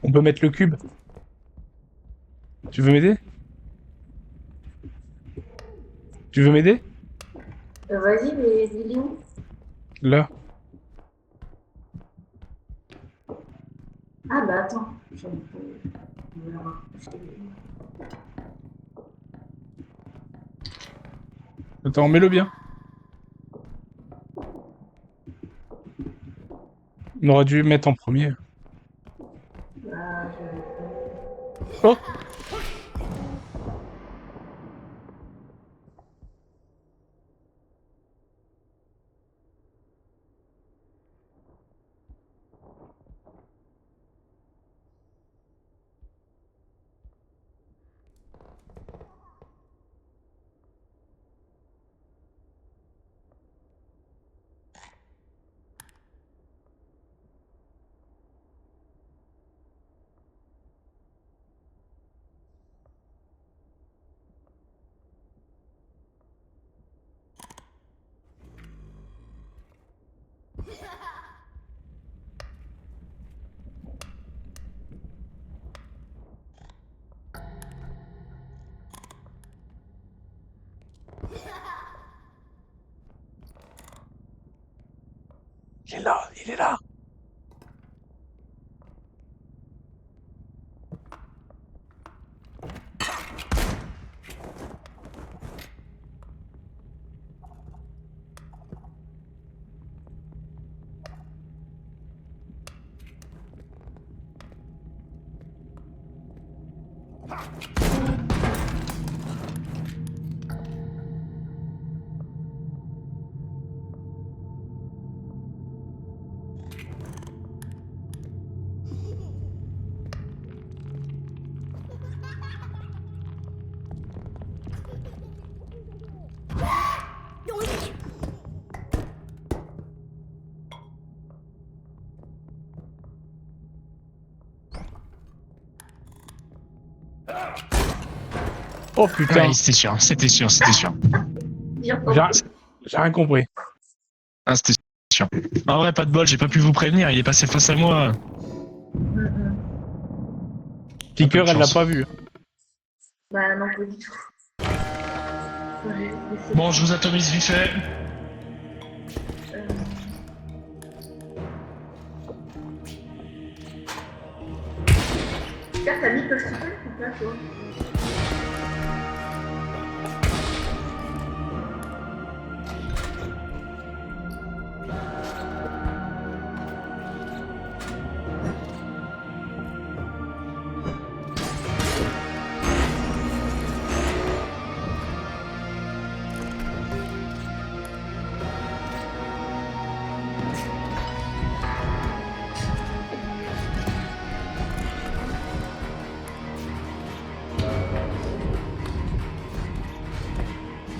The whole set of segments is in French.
On peut mettre le cube. Tu veux m'aider? Tu veux m'aider? Vas-y, mais il est où? Là. Ah bah attends. Attends, mets-le bien. On aurait dû le mettre en premier. Oh! Il est là, il est là. Oh putain, Ouais, c'était sûr, c'était sûr, c'était sûr. Bien j'ai rien compris. Ah, c'était sûr. En vrai, pas de bol, j'ai pas pu vous prévenir, il est passé face à moi. Kicker, elle l'a pas vu. Bah non, pas du tout. Bon, je vous atomise vite fait. T'as mis que je te fais ou pas, toi?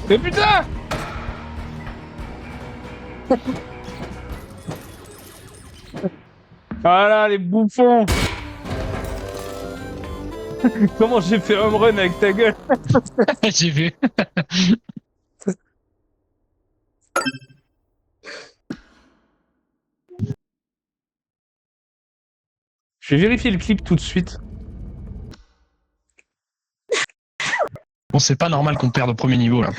Mais putain! Ah là, les bouffons! Comment j'ai fait home run avec ta gueule? J'ai vu. Je vais vérifier le clip tout de suite. Bon, c'est pas normal qu'on perde au premier niveau, là.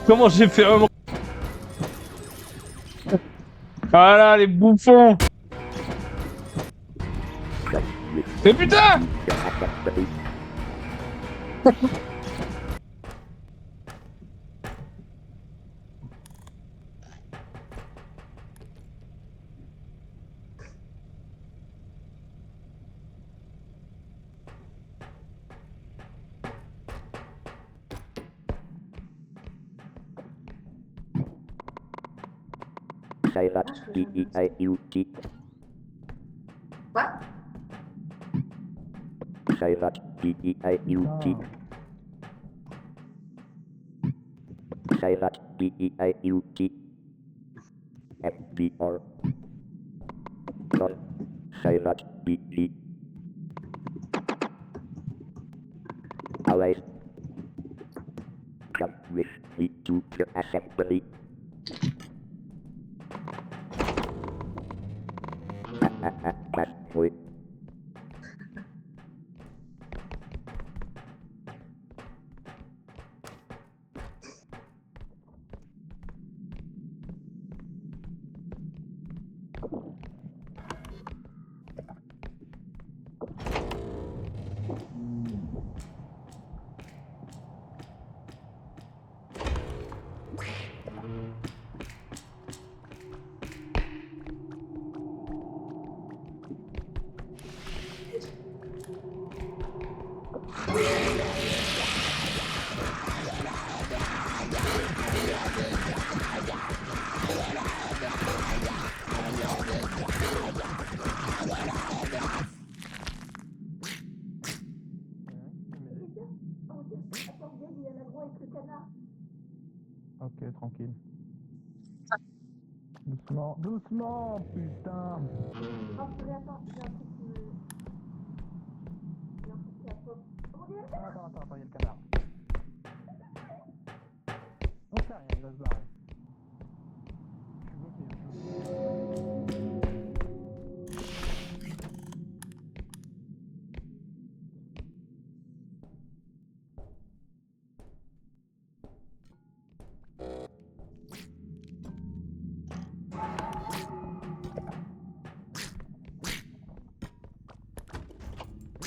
Comment j'ai fait home run? Ah là, les bouffons! Mais putain! Quoi? FBR. Sayrat BG. Always. Jump with me to the assembly. Bad boy. Ok, tranquille. Doucement, doucement, putain. Oh, purée, attends, j'ai un truc qui me... J'ai un truc qui a pop. Attends, il y a le canard. On sait rien, il va se barrer. Je suis bloqué.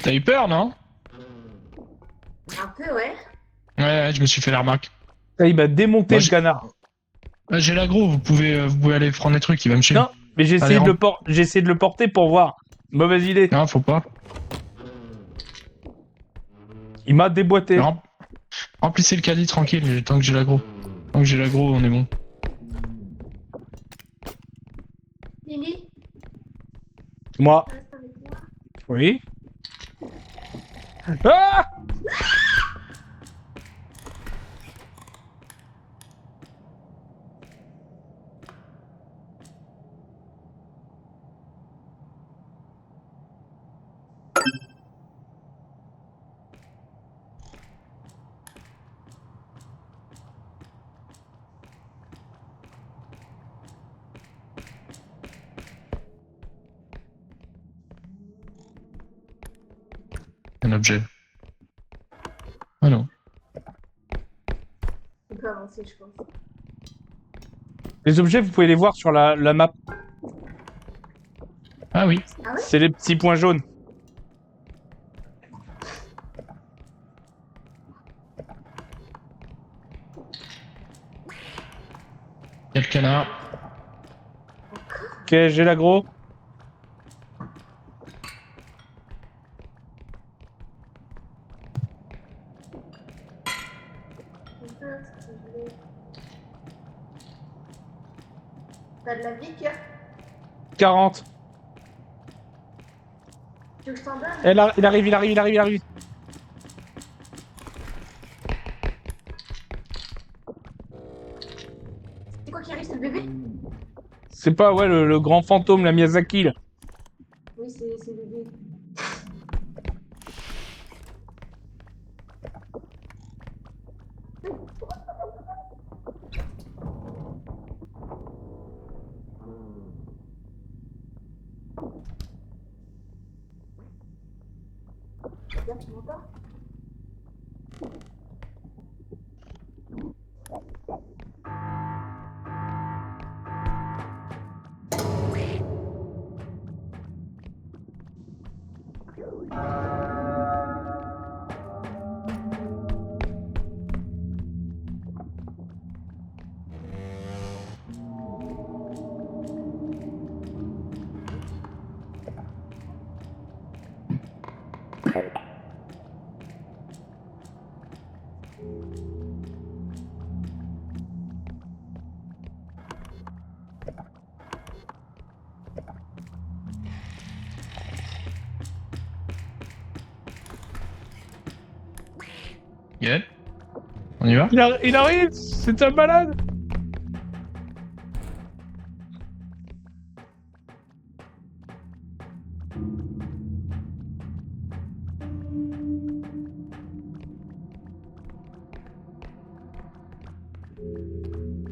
T'as eu peur, non? Un peu, ouais. Ouais, je me suis fait la remarque. Ah, il m'a démonté Moi, le canard. J'ai l'agro, vous pouvez aller prendre des trucs, il va me suivre. Non, mais j'ai essayé, j'ai essayé de le porter pour voir. Mauvaise idée. Non, faut pas. Il m'a déboîté. Remplissez le caddie tranquille, tant que j'ai l'agro. Tant que j'ai l'agro, on est bon. Lily, Moi. tu restes avec moi? Oui. Ah! Un objet. Ah non. On peut avancer, je pense. Les objets, vous pouvez les voir sur la map. Ah oui. Ah ouais? C'est les petits points jaunes. Il y a le canard. Ok, j'ai l'agro. Putain, ce que je voulais. T'as de la brique? 40. Tu veux que je t'en donne? Il arrive. C'est quoi qui arrive? C'est le bébé? C'est pas, ouais, le grand fantôme, la Miyazaki, là. Oui, c'est le bébé. Regarde, tu m'entends? Yeah. On y va? Il arrive. C'est un malade.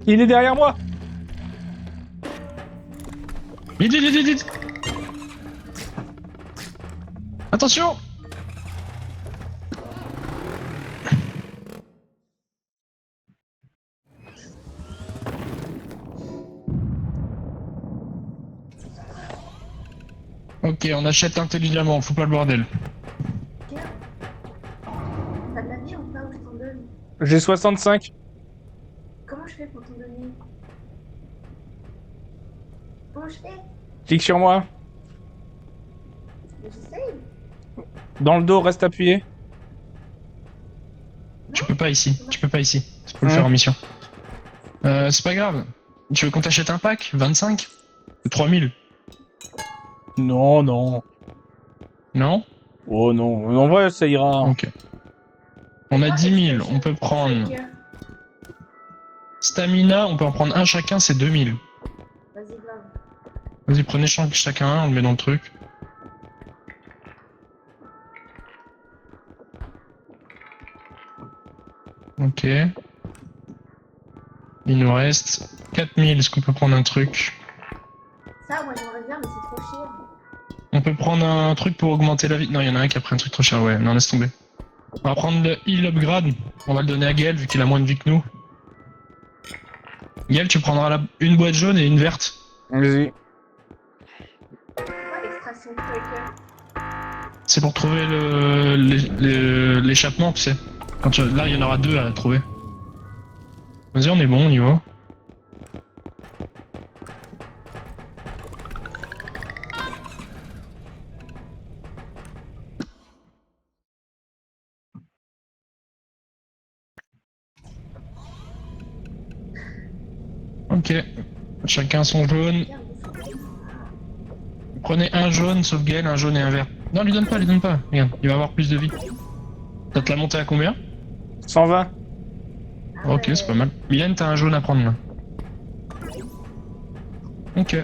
Il est derrière moi. Vite, vite, vite, vite, vite. Attention! Ok, on achète intelligemment, on fout pas le bordel. Tiens. T'as de la vie ou pas où je t'en donne? J'ai 65. Comment je fais pour t'en donner? Comment je fais? Clique sur moi. Mais j'essaye. Dans le dos, reste appuyé. Tu peux pas ici, tu peux pas ici. Faut le faire en mission. C'est pas grave. Tu veux qu'on t'achète un pack? 25? 3000? Non, non. Non? Oh non. En vrai, ça ira. Ok. On a 10 000, on peut prendre. Stamina, on peut en prendre un chacun, c'est 2000. Vas-y, grave. Vas-y, prenez chacun un, on le met dans le truc. Ok. Il nous reste 4000, est-ce qu'on peut prendre un truc? Ça, moi j'aimerais bien, mais c'est trop cher. On peut prendre un truc pour augmenter la vie. Non, il y en a un qui a pris un truc trop cher, ouais, non, laisse tomber. On va prendre le heal upgrade, on va le donner à Gaël vu qu'il a moins de vie que nous. Gaël, tu prendras une boîte jaune et une verte. Vas-y. Pourquoi l'extraction tracker? C'est pour trouver l'échappement, tu sais. Là, il y en aura 2 à trouver. Vas-y, on est bon, on y va. Ok. Chacun son jaune. Prenez un jaune, sauf Gaël, un jaune et un vert. Non, lui donne pas, lui donne pas. Regarde, il va avoir plus de vie. Ça te l'a monté à combien? 120. Ok, c'est pas mal. Mylène, t'as un jaune à prendre là. Ok.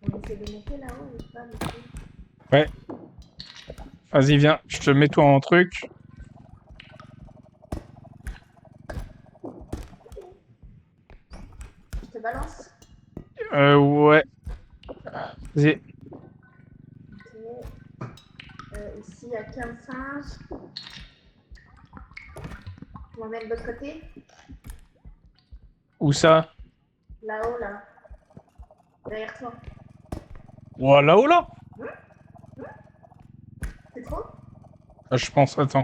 On essaie de monter là-haut ou pas, monsieur? Ouais. Vas-y, viens. Je te mets toi en truc. Je te balance. Ouais. Vas-y. Ok. Ici, il y a 15 singes. On va mettre de l'autre côté. Où ça? Là-haut, là. Derrière toi. Oh, là-haut, là? C'est trop? Ah, je pense, attends.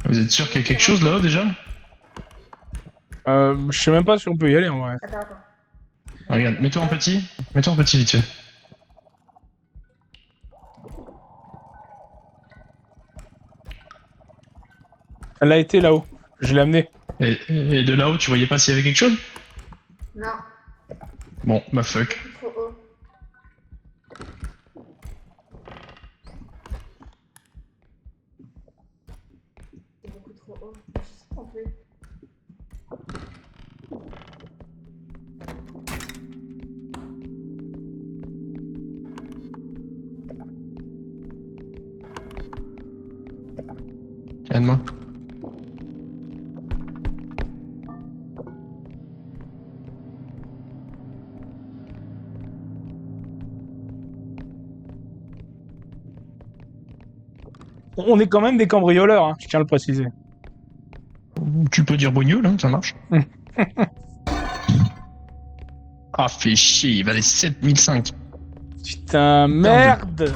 Vous êtes sûr qu'il y a quelque chose là-haut déjà? Je sais même pas si on peut y aller en vrai. Attends, attends. Regarde, mets-toi en petit. Mets-toi en petit vite fait. Elle a été là-haut. Je l'ai amenée. Et de là-haut, tu voyais pas s'il y avait quelque chose? Non, Bon, bah fuck. c'est trop haut. C'est beaucoup trop haut. Je sais pas qu'on peut. Aide-moi. On est quand même des cambrioleurs, hein, je tiens à le préciser. Tu peux dire bougnoule, hein, ça marche. Ah, fait chier, il valait 7005. Putain, merde!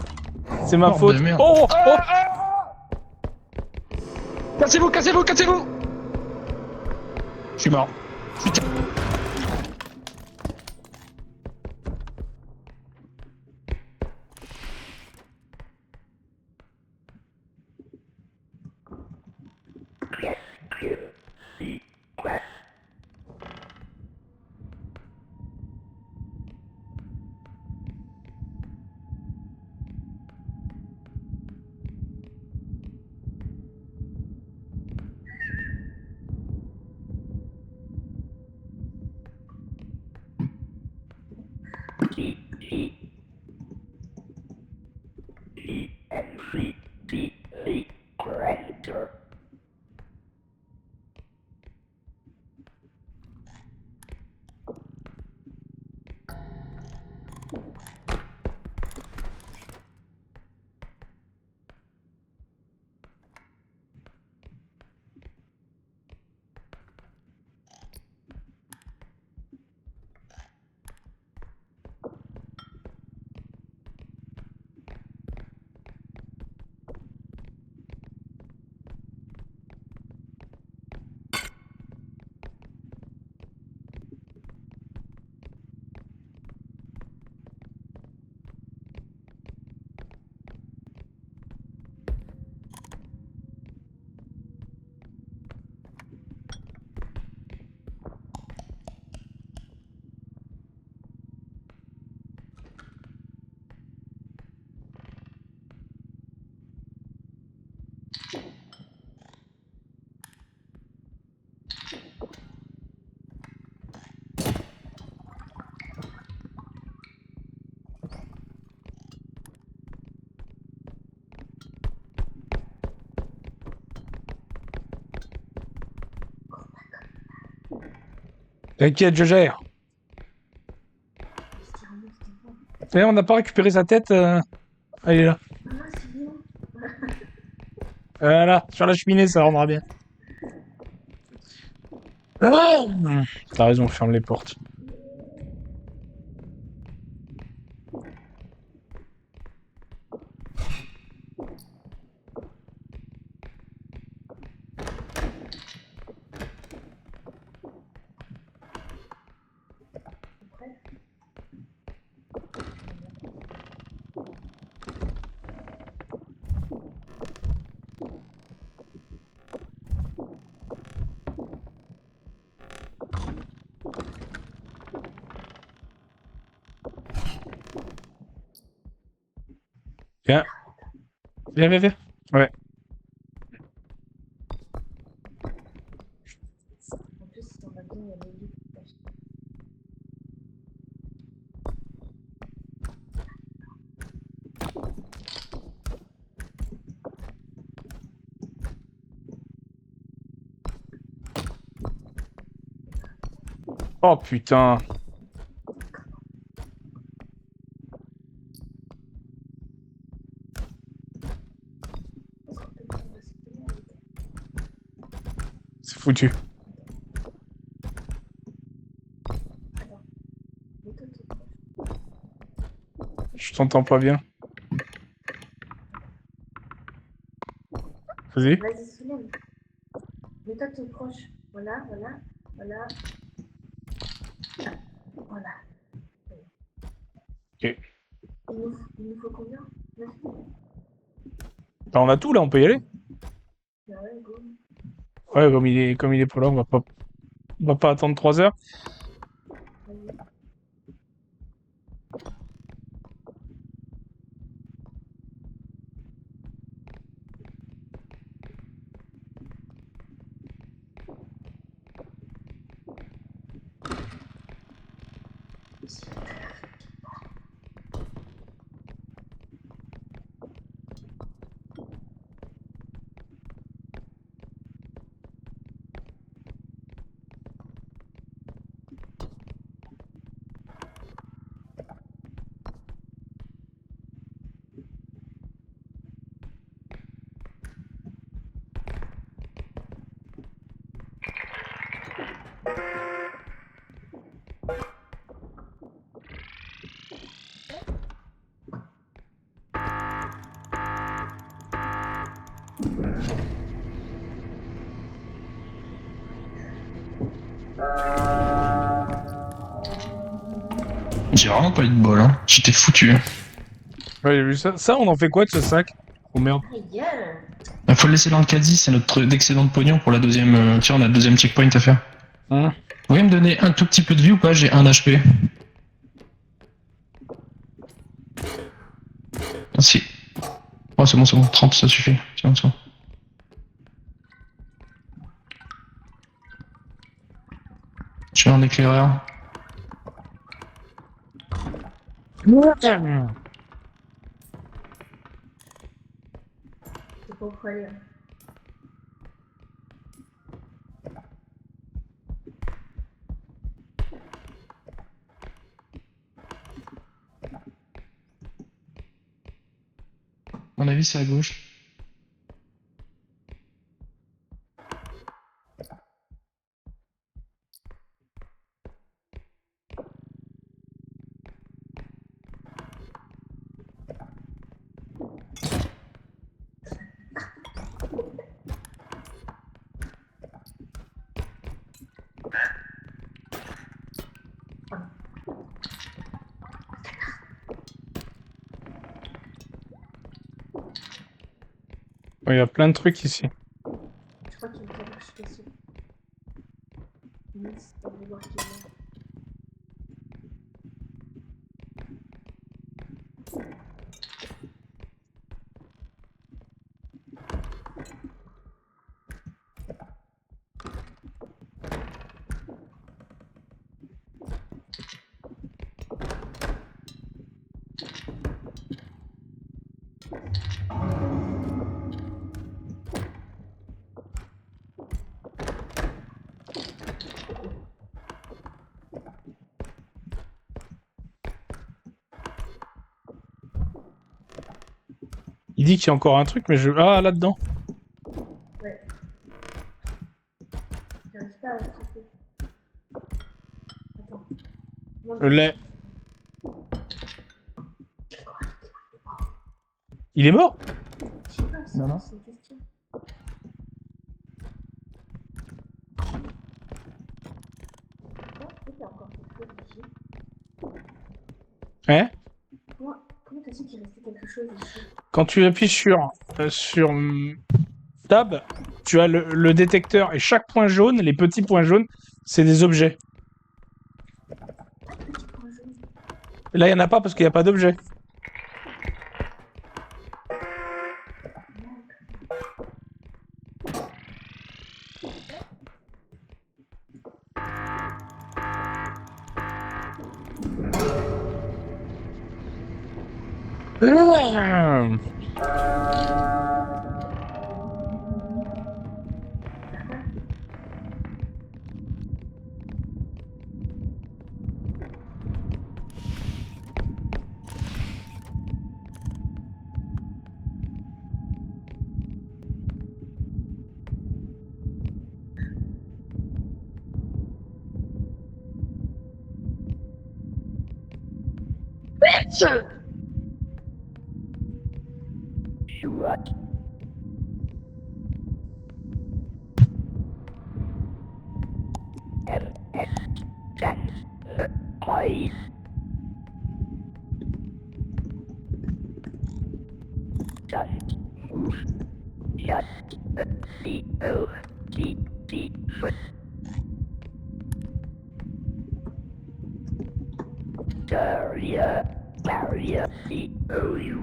C'est ma Bordel faute. de merde. Oh, oh, Cassez-vous, cassez-vous, cassez-vous! Je suis mort. Putain. T'inquiète, je gère. Mais on n'a pas récupéré sa tête. Elle est là. Ah, c'est bien. Voilà, sur la cheminée, ça rendra bien. Ah, t'as raison, ferme les portes. Viens. Viens, viens, viens. Ouais. En plus, si on va bien, il y a les lits. Oh putain. C'est foutu. Je t'entends pas bien. Vas-y. Vas-y, soulève. Mets-toi tout proche. Voilà, voilà, voilà. Voilà. Ok. Il nous faut combien? 9? Bah, on a tout là, on peut y aller. Bah ouais, go. Ouais, comme il est pas là, on va pas attendre 3 heures. Vas-y. J'ai vraiment pas eu de bol, hein. J'étais foutu. Ouais, j'ai vu ça. Ça, on en fait quoi de ce sac? Oh merde. Aïe. Faut le laisser dans le caddie, c'est notre excédent de pognon pour la deuxième. Tiens, on a le deuxième checkpoint à faire. Hein? Vous pouvez me donner un tout petit peu de vie ou pas? J'ai 1 HP. Merci. Oh, c'est bon, 30, ça suffit. Tiens, tiens. Je fais un éclaireur. C'est pas où aller. À mon avis, c'est à gauche. Il y a plein de trucs ici. Je crois qu'il me fait marcher dessus. Nice, on va voir qui est là. Il dit qu'il y a encore un truc, mais je... Ah, là-dedans. Ouais. J'arrive pas à attraper. Attends. Je l'ai. Il est mort? Je sais pas, c'est Non, non. c'est une question. Oh, il y a encore quelque chose ici. Hein? Comment t'as su qu'il restait quelque chose ici? Quand tu appuies sur Tab, tu as le détecteur et chaque point jaune, les petits points jaunes, c'est des objets. Petit point jaune. Là, il n'y en a pas parce qu'il n'y a pas d'objet. What? Please. Just C-O-D-D. Barrier, C-O-U.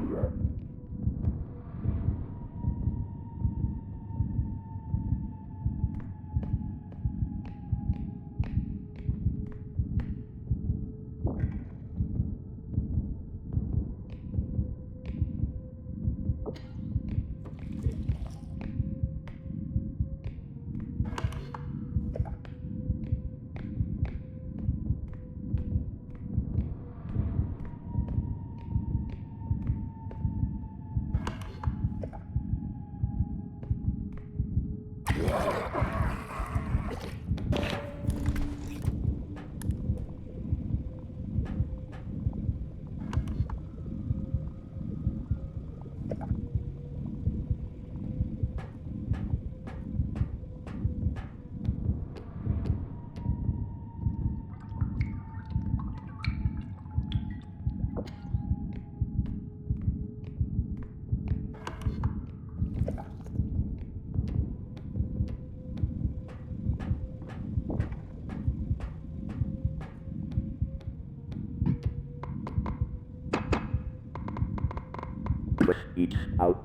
It's out.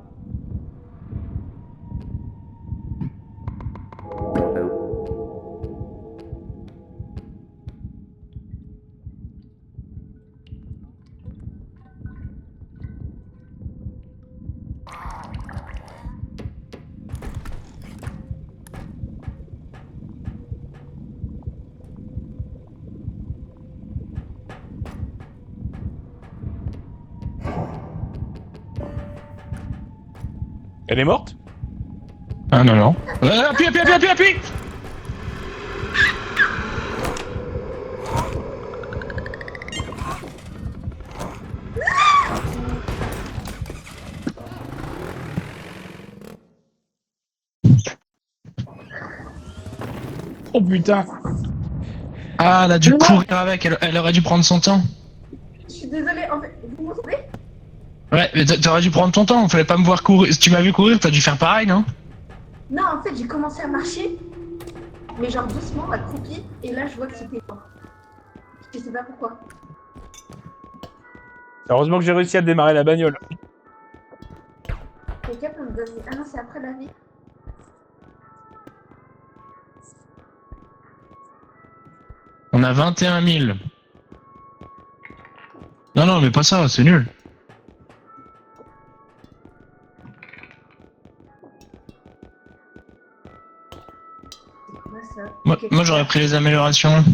Elle est morte? Ah non, non. Appuie, appuie, appuie, appuie, appuie. Oh putain! Ah, elle a dû Non. courir avec, elle aurait dû prendre son temps. Je suis désolée, en fait, vous m'entendez? Ouais, mais t'aurais dû prendre ton temps, fallait pas me voir courir. Si tu m'as vu courir, t'as dû faire pareil, non? Non, en fait, j'ai commencé à marcher, mais genre doucement, accroupi, et là, je vois que c'était mort. Je sais pas pourquoi. Heureusement que j'ai réussi à démarrer la bagnole. Quelqu'un peut me donner... Ah non, c'est après la vie. On a 21 000. Non, non, mais pas ça, c'est nul. C'est quoi ça? Moi, Pocket moi j'aurais card. pris les améliorations.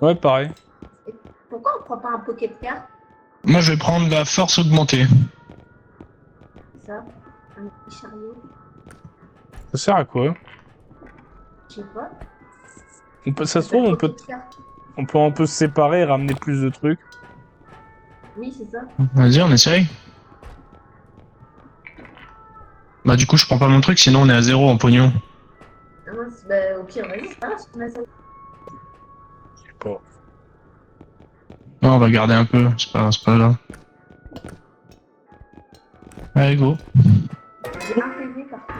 Ouais, pareil. Pourquoi on prend pas un pocket card? Moi, je vais prendre la force augmentée. C'est ça? Un petit chariot? Ça sert à quoi? Je sais pas. Ça se trouve, Pocket card. on peut se séparer et ramener plus de trucs. Oui, c'est ça. Vas-y, on essaye. Bah, du coup, je prends pas mon truc, sinon on est à 0 en pognon. Ah mince, bah au pire, vas-y, c'est pas grave, on a ça. Je sais pas. Non, on va garder un peu, c'est pas grave. Allez, go. J'ai un PV par contre.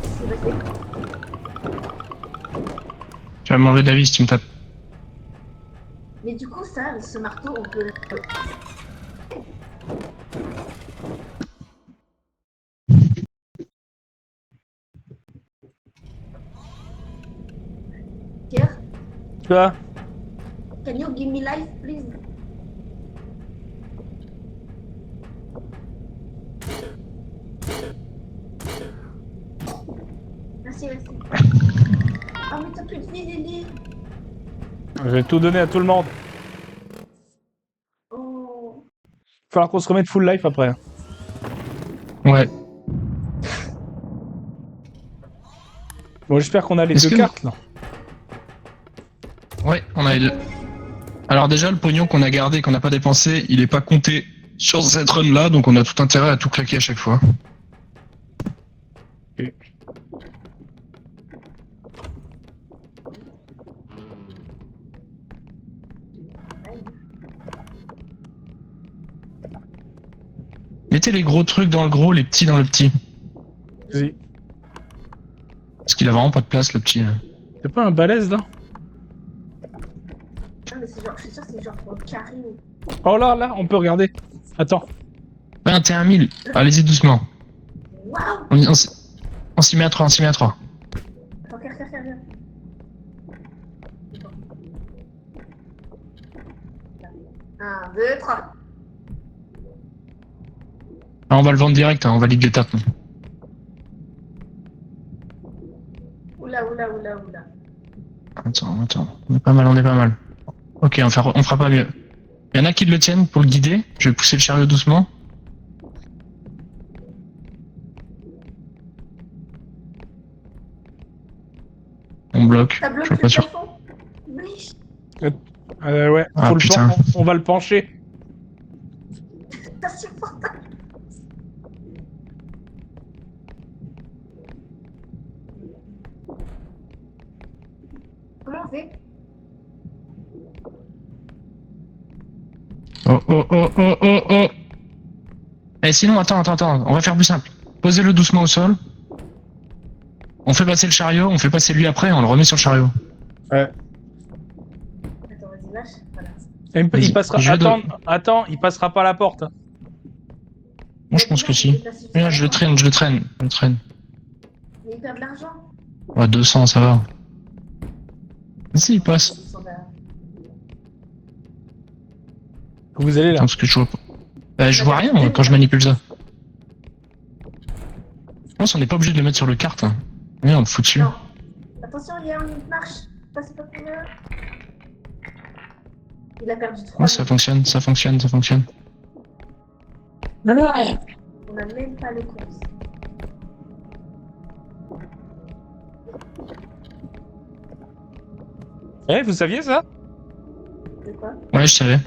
C'est passé. Tu vas m'enlever de la vie si tu me tapes. Mais du coup, ça, ce marteau, on peut le... Pierre, Tu vois? can you give me life, please? Merci, merci. Oh, mais t'as plus de vie, Lily. Je vais tout donner à tout le monde. Oh. Falloir qu'on se remette full life après. Ouais. Bon, j'espère qu'on a les Est-ce deux que- cartes là. Ouais, on a les deux. Alors déjà, le pognon qu'on a gardé, qu'on n'a pas dépensé, il est pas compté sur cette run-là, donc on a tout intérêt à tout claquer à chaque fois. Ok. Mettez les gros trucs dans le gros, les petits dans le petit. Vas-y. Parce qu'il a vraiment pas de place, le petit. T'as pas un balèze là? Non, mais c'est genre, je suis sûre que c'est genre pour le carré. Oh là, là, on peut regarder. Attends. 21 000. Allez-y doucement. Waouh! On s'y met à 3, on s'y met à 3. Attends, faire. 1, 2, 3. Ah, on va le vendre direct, hein, on valide l'étape. Oula. Attends. On est pas mal. Ok, on fera pas mieux. Il y en a qui le tiennent pour le guider. Je vais pousser le chariot doucement. On bloque. Ça Je bloque suis le pas sûr. plafond? Oui. Ouais, Ah, faut putain. on va le pencher. C'est insupportable. Comment on fait? Oh. Eh, sinon, attends. On va faire plus simple. Posez-le doucement au sol. On fait passer le chariot, on fait passer lui après, on le remet sur le chariot. Ouais. Attends, vas-y, lâche. Voilà. Il Vas-y, passera. je vais de- Attends, il passera pas la porte. Moi, je pense que si. Regarde, je le traîne. Mais il perd de l'argent. Ouais, 200, ça va. Si, il passe. Vous allez là. Attends, parce que je vois pas. Je vois rien, moi, quand je manipule ça. Je pense qu'on n'est pas obligé de le mettre sur le kart. Hein. Merde, faut dessus. Non. Attention, il y a une marche. Passe pas pour eux. Il a perdu 3. Ouais, ça fonctionne. On a même pas le compte. Eh, vous saviez ça? De quoi? Ouais, je savais.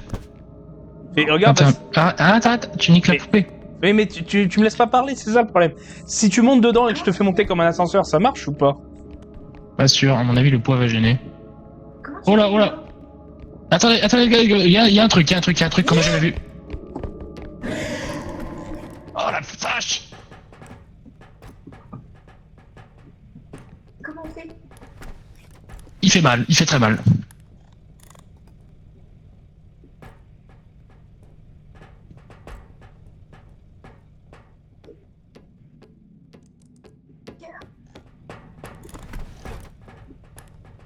Et regarde. Attends, tu niques la poupée. Mais tu me laisses pas parler, c'est ça le problème. Si tu montes dedans et que je te fais monter comme un ascenseur, ça marche ou pas? Pas sûr, à mon avis, le poids va gêner. Comment Oh là. Attendez, les gars, il y a un truc qu'on a jamais vu. Oh la vache! Comment on fait? Il fait très mal.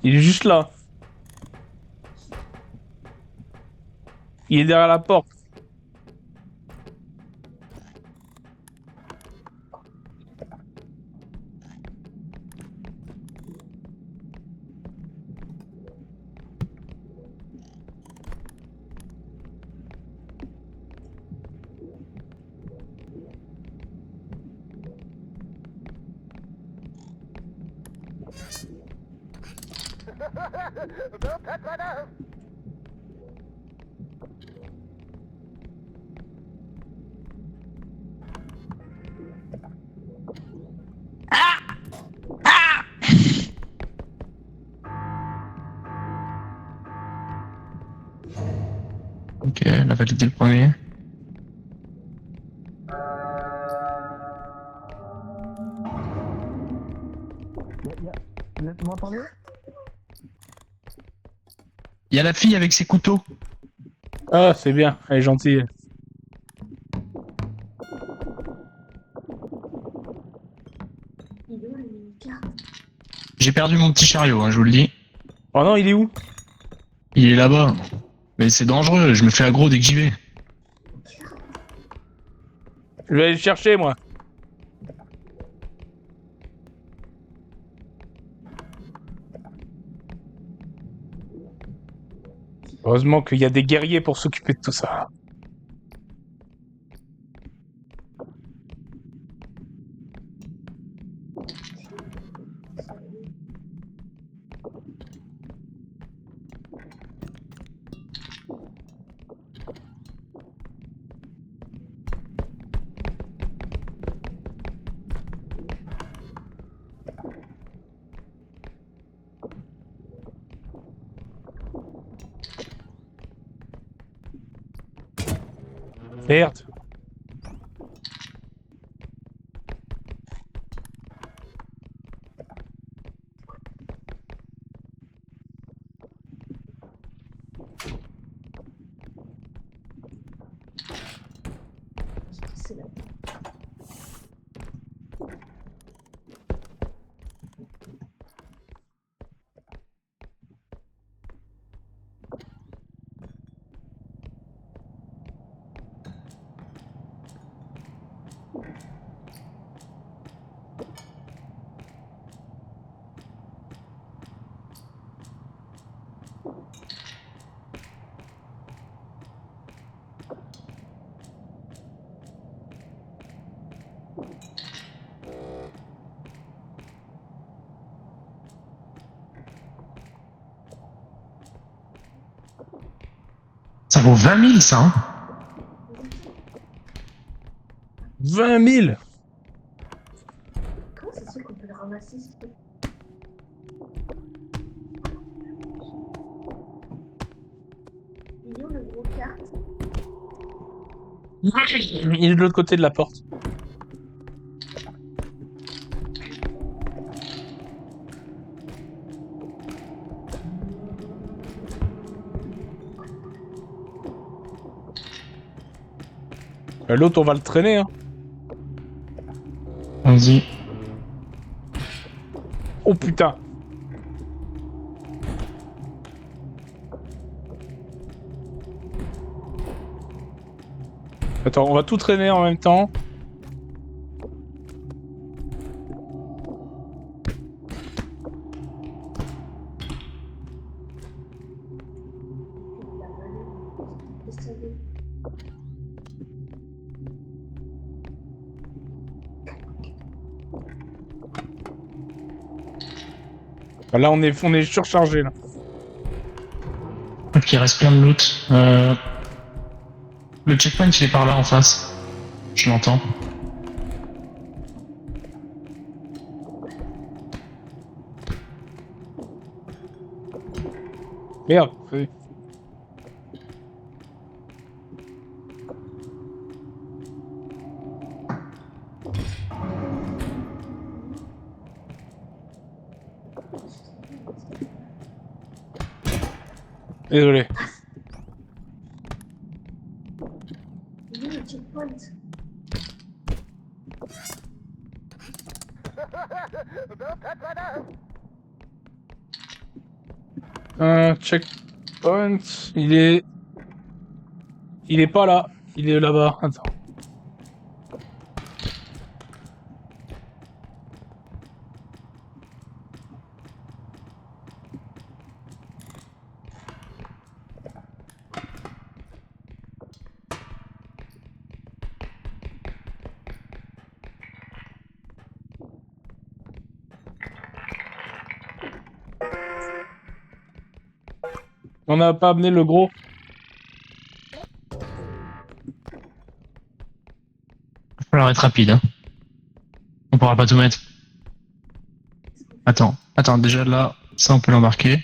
Il est juste là. Il est derrière la porte. Ok, elle a validé le premier. Vous m'entendez? Il y a la fille avec ses couteaux. Ah, c'est bien, elle est gentille. Il est où le carte? J'ai perdu mon petit chariot, hein, je vous le dis. Oh non, il est où? Il est là-bas. Mais c'est dangereux, je me fais aggro dès que j'y vais. Je vais aller le chercher, moi. Heureusement qu'il y a des guerriers pour s'occuper de tout ça. Merde. C'est là. Ça vaut 20 000 ça, hein? 20 000. Comment ça se fait qu'on peut le ramasser ce truc? Il est où le gros carte? Il est de l'autre côté de la porte. L'autre, on va le traîner, hein. Vas-y. Oh putain. Attends, on va tout traîner en même temps. Là, on est surchargé, là. Ok, il reste plein de loot. Le checkpoint, il est par là en face. Je l'entends. Merde. Oui. Désolé. Il est où le checkpoint? Un checkpoint. Il est pas là. Il est là-bas. Attends. On n'a pas amené le gros. Il va falloir être rapide, hein. On pourra pas tout mettre. Attends, déjà là, ça on peut l'embarquer.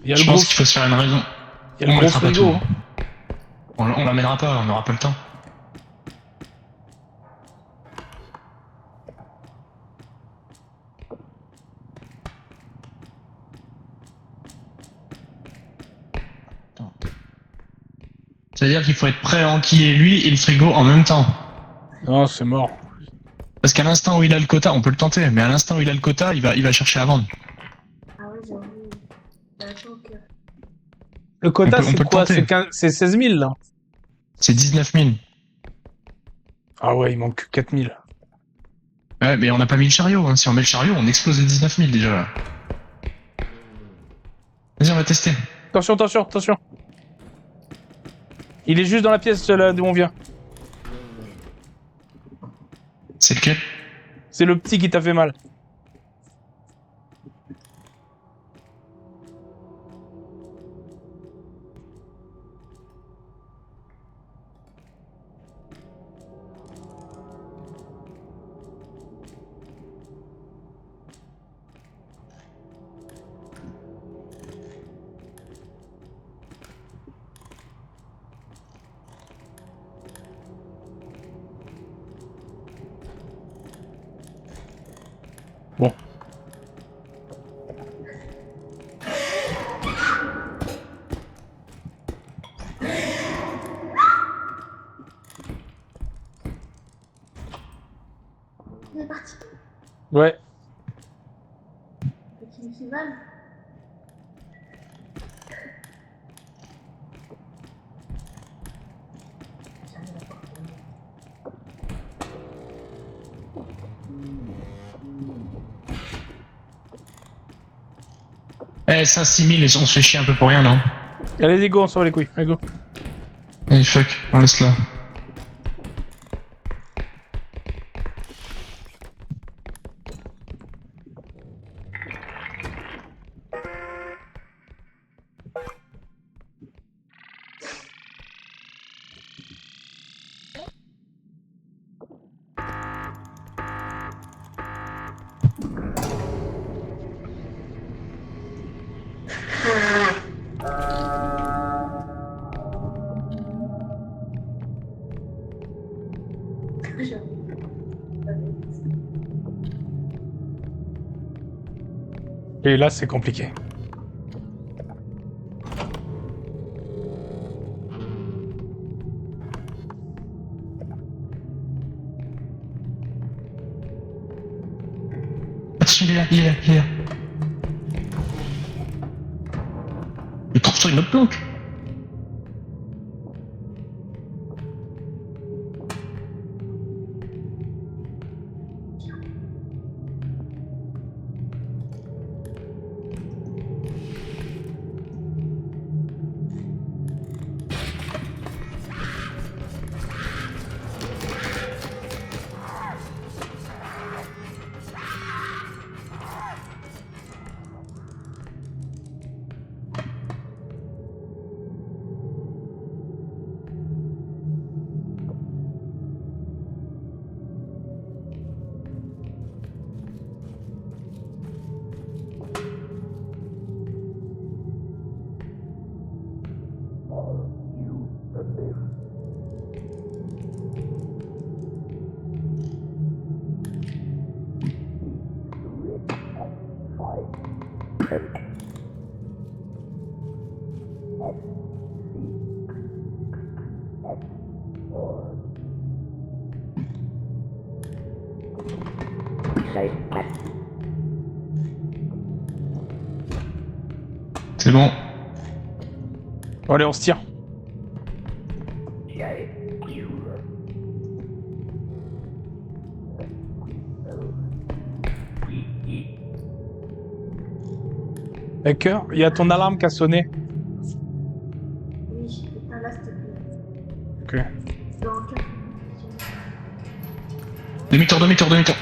Il y a Je le gros. pense qu'il faut se faire une raison. Il y a le On gros mettra pas frigo. tout. On l'amènera pas, on n'aura pas le temps. Attends. C'est-à-dire qu'il faut être prêt à enquiller lui et le frigo en même temps. Non, c'est mort. Parce qu'à l'instant où il a le quota, on peut le tenter, mais à l'instant où il a le quota, il va chercher à vendre. Ah ouais, j'avoue. Attends que... Le quota, On c'est peut le quoi? tenter. C'est 16 000, là. C'est 19 000. Ah ouais, il manque que 4 000. Ouais, mais on n'a pas mis le chariot, hein. Si on met le chariot, on explose les 19 000 déjà là. Vas-y, on va tester. Attention, attention, attention. Il est juste dans la pièce là d'où on vient. C'est lequel? C'est le petit qui t'a fait mal. Bon. Il est parti. Ouais. Il me fait mal. Eh, 5-6 000, on se fait chier un peu pour rien, non? Allez, go, on s'en va les couilles. Allez, go. Allez, fuck, on laisse là. Et là, c'est compliqué. il est là, il est là, il est là. Mais trouve-toi une autre planque. C'est bon. Bon, allez, on se tire. Hacker, il y a ton alarme qui a sonné. Oui, éteins là, s'il te plaît. Ok. Dans 4 minutes. Demi-tour, demi-tour, demi-tour.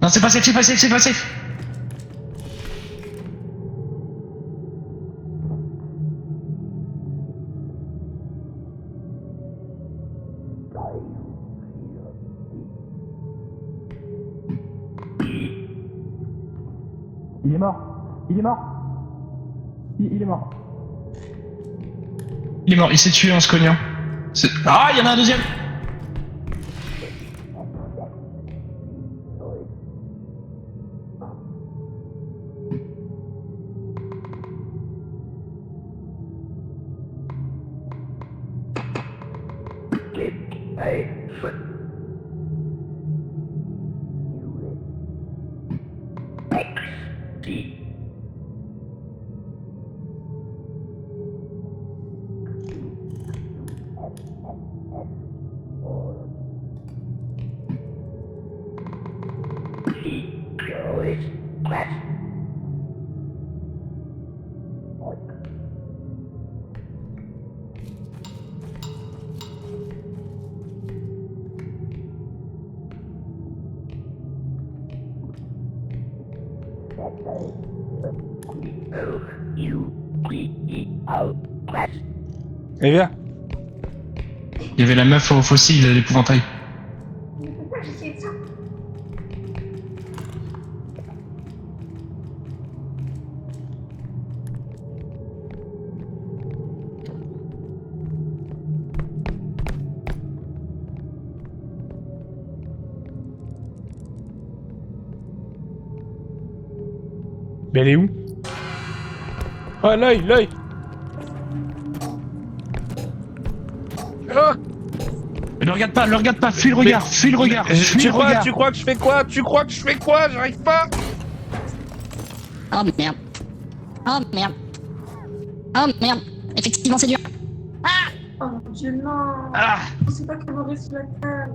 Non, c'est pas safe, c'est pas safe, c'est pas safe. Il est mort. Il est mort. Il est mort. Il est mort, il s'est tué en se cognant. Ah, il y en a un deuxième. Eh bien, Il y avait la meuf au fossile, l'épouvantail. Mais pourquoi j'ai essayé de ça? mais elle est où? Ah, l'œil! Ah, Mais le regarde pas, fuis le regard, fuis le regard, fuis tu le regard. crois que je fais quoi? Tu crois que je fais quoi? J'arrive pas! Oh merde. Oh merde. Oh merde. Effectivement, c'est dur. Oh mon dieu, non! Ah, Je sais pas comment rester sur la table.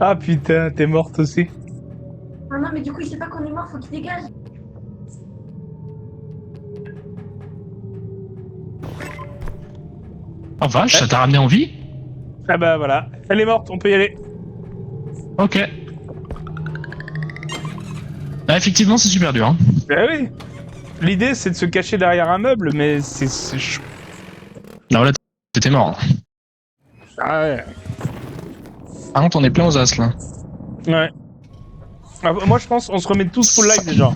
Ah putain, t'es morte aussi. Ah non, mais du coup, il sait pas qu'on est mort, faut qu'il dégage. oh vache, ça t'a ramené en vie? Ah bah voilà, elle est morte, on peut y aller. Ok. Ah, effectivement, c'est super dur. Hein. Bah oui. L'idée c'est de se cacher derrière un meuble, mais c'est chaud. Non, là, t'étais mort. Hein. Ah ouais. Par contre, on est plein aux as là. Ouais. Ah, moi je pense on se remet tous full life déjà.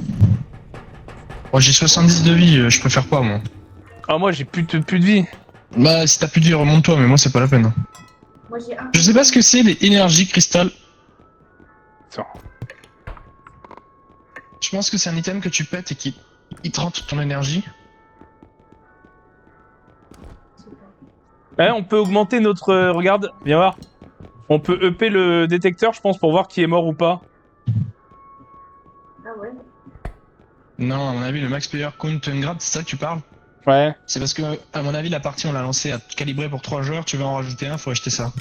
Moi j'ai 70 de vie, je préfère pas moi. Ah, moi, j'ai plus de vie. Bah si t'as plus de vie, remonte-toi, mais moi c'est pas la peine. Moi j'ai un. Je sais pas ce que c'est les énergies cristal. Attends. Je pense que c'est un item que tu pètes et qui il te rend toute ton énergie. Ouais, on peut augmenter notre... regarde, viens voir. On peut EP le détecteur, je pense, pour voir qui est mort ou pas. Ah ouais. Non, à mon avis, le max player count grade, c'est ça que tu parles? Ouais. C'est parce que, à mon avis, la partie on l'a lancée à calibrer pour 3 joueurs, tu veux en rajouter un, faut acheter ça.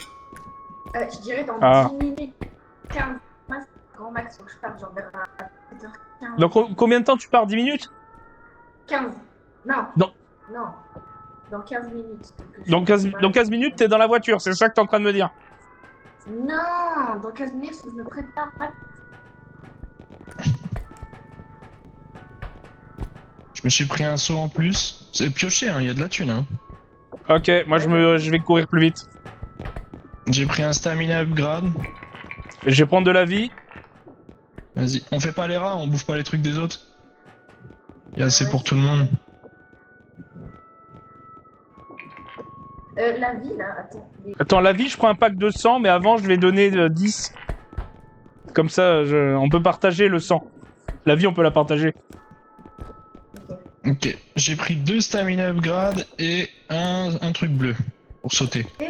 Je dirais dans Ah. 10 minutes. 15 max, grand max, faut que je parte genre vers 7h15. Donc, combien de temps tu pars? 10 minutes? 15. Non. Non. Non. Dans 15 minutes. Dans 15 minutes, t'es dans la voiture, c'est ça que t'es en train de me dire? Non, dans 15 minutes, faut que je me prépare. Je me suis pris un saut en plus. C'est pioché, hein, il y a de la thune. Hein. Ok, moi je vais courir plus vite. J'ai pris un stamina upgrade. Et je vais prendre de la vie. Vas-y, on fait pas les rats, on bouffe pas les trucs des autres. Il y a assez pour tout le monde. La vie, là, attends. Attends, la vie, je prends un pack de sang, mais avant, je vais donner 10. Comme ça, on peut partager le sang. La vie, on peut la partager. Ok, j'ai pris 2 stamina upgrade et un truc bleu pour sauter. Et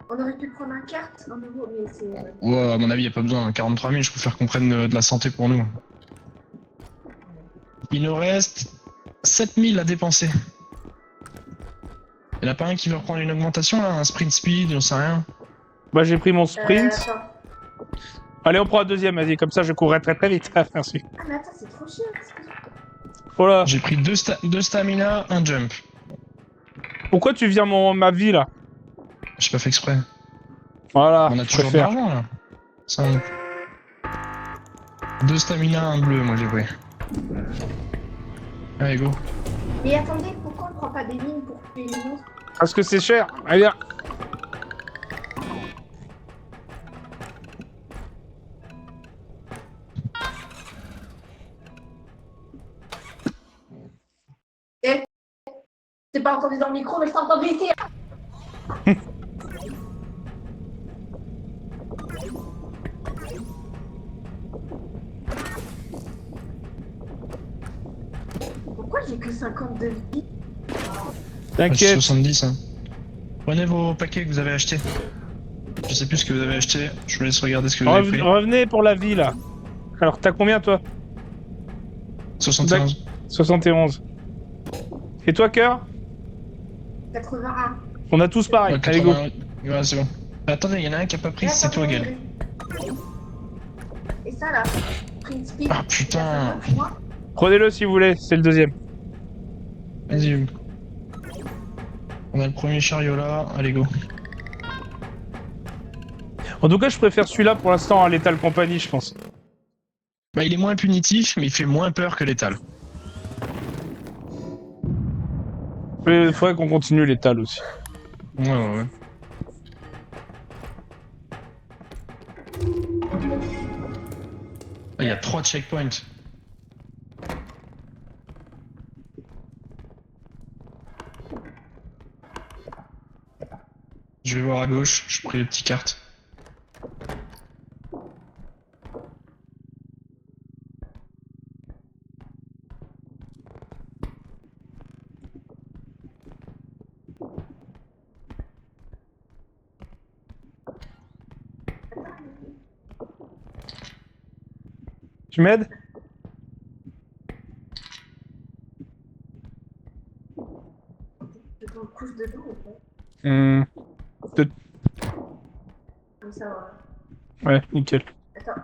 on aurait pu prendre un carte, un nouveau, mais c'est. Ouais, à mon avis, y a pas besoin. 43 000, je préfère qu'on prenne de la santé pour nous. Il nous reste 7 000 à dépenser. Y'en a pas un qui veut reprendre une augmentation là, un sprint speed, j'en sais rien. Bah, j'ai pris mon sprint. Attends. Allez, on prend un deuxième, vas-y, comme ça, je courrai très très vite. Ah, merci. Ah, mais attends, c'est trop cher. Oh là. J'ai pris 2 stamina, un jump. Pourquoi tu viens ma vie, là? J'ai pas fait exprès. Voilà, On a je toujours de préfère. l'argent là. 2 stamina, un bleu, moi j'ai pris. Allez, go. Et attendez, pourquoi on prend pas des mines pour tuer les monstres? Parce que c'est cher. Allez, viens. T'es pas entendu dans le micro, mais je t'entends ici. Pourquoi j'ai que 50 de vie? J'ai T'inquiète. 70 hein. Prenez vos paquets que vous avez achetés. Je sais plus ce que vous avez acheté, je vous laisse regarder ce que vous avez pris. Revenez pour la vie, là. Alors, t'as combien, toi? 71. 71. Et toi, Cœur? 81. On a tous pareil. Ouais, Allez, go. 80. Ouais, c'est bon. Attendez, il y en a un qui a pas pris, c'est toi, Gal. Et ça là, Print Speed. Ah putain. Prenez-le si vous voulez, c'est le deuxième. Vas-y. On a le premier chariot là, allez go. En tout cas, je préfère celui-là pour l'instant à Lethal Company, je pense. Bah il est moins punitif, mais il fait moins peur que l'étal. Il faudrait qu'on continue Lethal aussi. Ouais. Il y a 3 checkpoints. Je vais voir à gauche, je pris les petites cartes. Tu m'aides? Je te couche dedans ou pas? Comme ça, voilà. Ouais, nickel. Attends.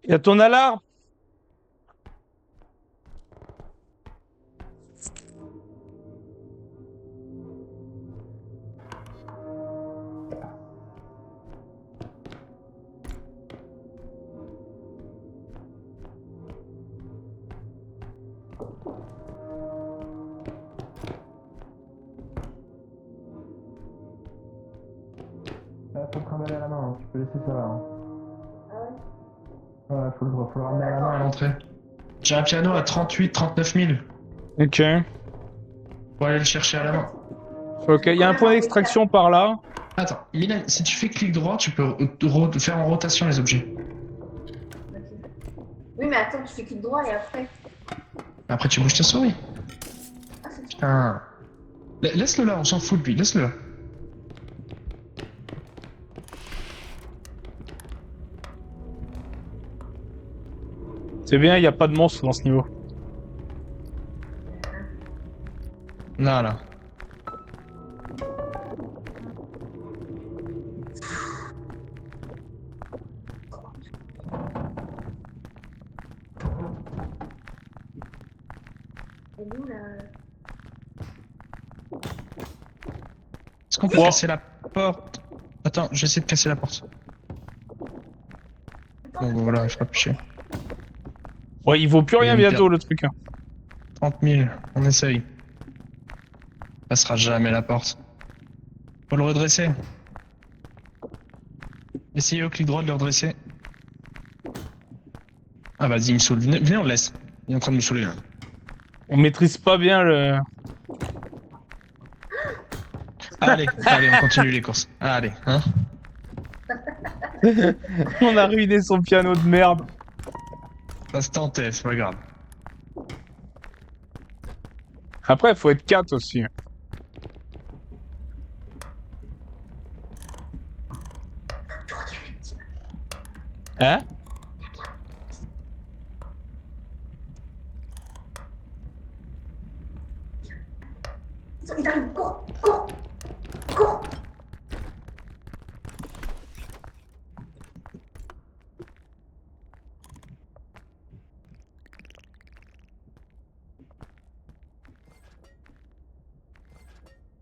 Y a ton alarme? Faut le trimballer à la main, hein. Tu peux laisser ça là. Hein. Ah ouais. Ouais, faut le ramener à la main à l'entrée. J'ai un piano à 39 000. Ok. Faut aller le chercher à la main. Ok, y a un point d'extraction par là. Attends, Milan, si tu fais clic droit, tu peux faire en rotation les objets. Ok. Oui, mais attends, tu fais clic droit et après. Après, tu bouges ta souris. Ah, c'est ça. Putain. Laisse-le là, on s'en fout de lui, laisse-le là. C'est bien, y a pas de monstre dans ce niveau. Là, là. Et nous, là. Est-ce qu'on peut Wow. casser la porte? Attends, j'essaie de casser la porte. Bon, voilà, il fera plus chier. Ouais, il vaut plus rien une bientôt le truc. Hein. 30 000, on essaye. Ça sera jamais la porte. Faut le redresser. Essayez au clic droit de le redresser. Ah vas-y, il me saoule. Venez, on le laisse. Il est en train de me saouler là. On maîtrise pas bien le. Allez, allez, on continue les courses. Allez, hein. On a ruiné son piano de merde. Ça se tentait, c'est pas grave. Après, faut être 4 aussi. Hein? Il arrive, cours, cours, cours.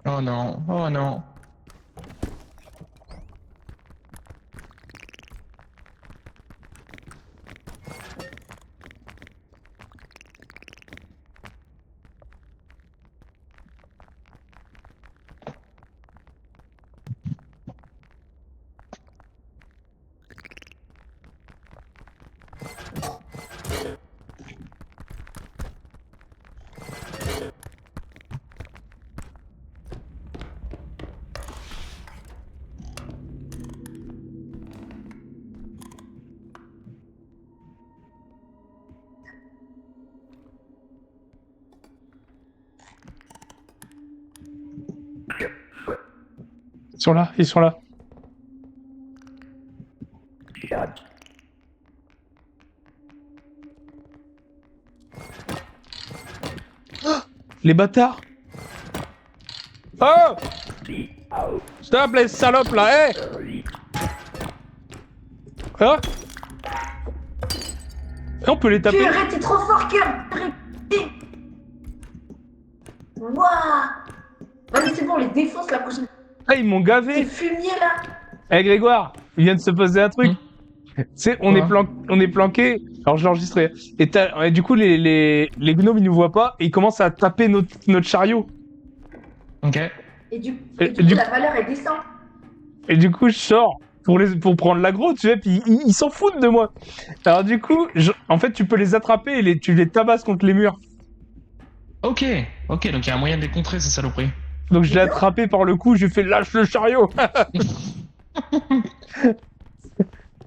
Oh non, oh non. Ils sont là, ils sont là. Shut Les bâtards! Oh! me out. Stop les salopes là, hé! Hurry. Hein? Et on peut les taper? Purée, t'es trop fort, cœur. Waouh. Vas-y, c'est bon, on les défonce la prochaine. Ah, ils m'ont C'est gavé! fumier là. Eh Grégoire, il vient de se passer un truc. Tu sais, on est planqué. Alors j'ai enregistré. Et du coup, les gnomes ils nous voient pas et ils commencent à taper notre chariot. Ok. Et du Et coup, du- la valeur elle descend. Et du coup, je sors pour prendre l'aggro, tu sais, puis ils s'en foutent de moi. Alors du coup, en fait, tu peux les attraper et tu les tabasses contre les murs. Ok, ok, donc il y a un moyen de les contrer, ces saloperies. Donc je l'ai attrapé par le cou, je lui ai fait lâche le chariot.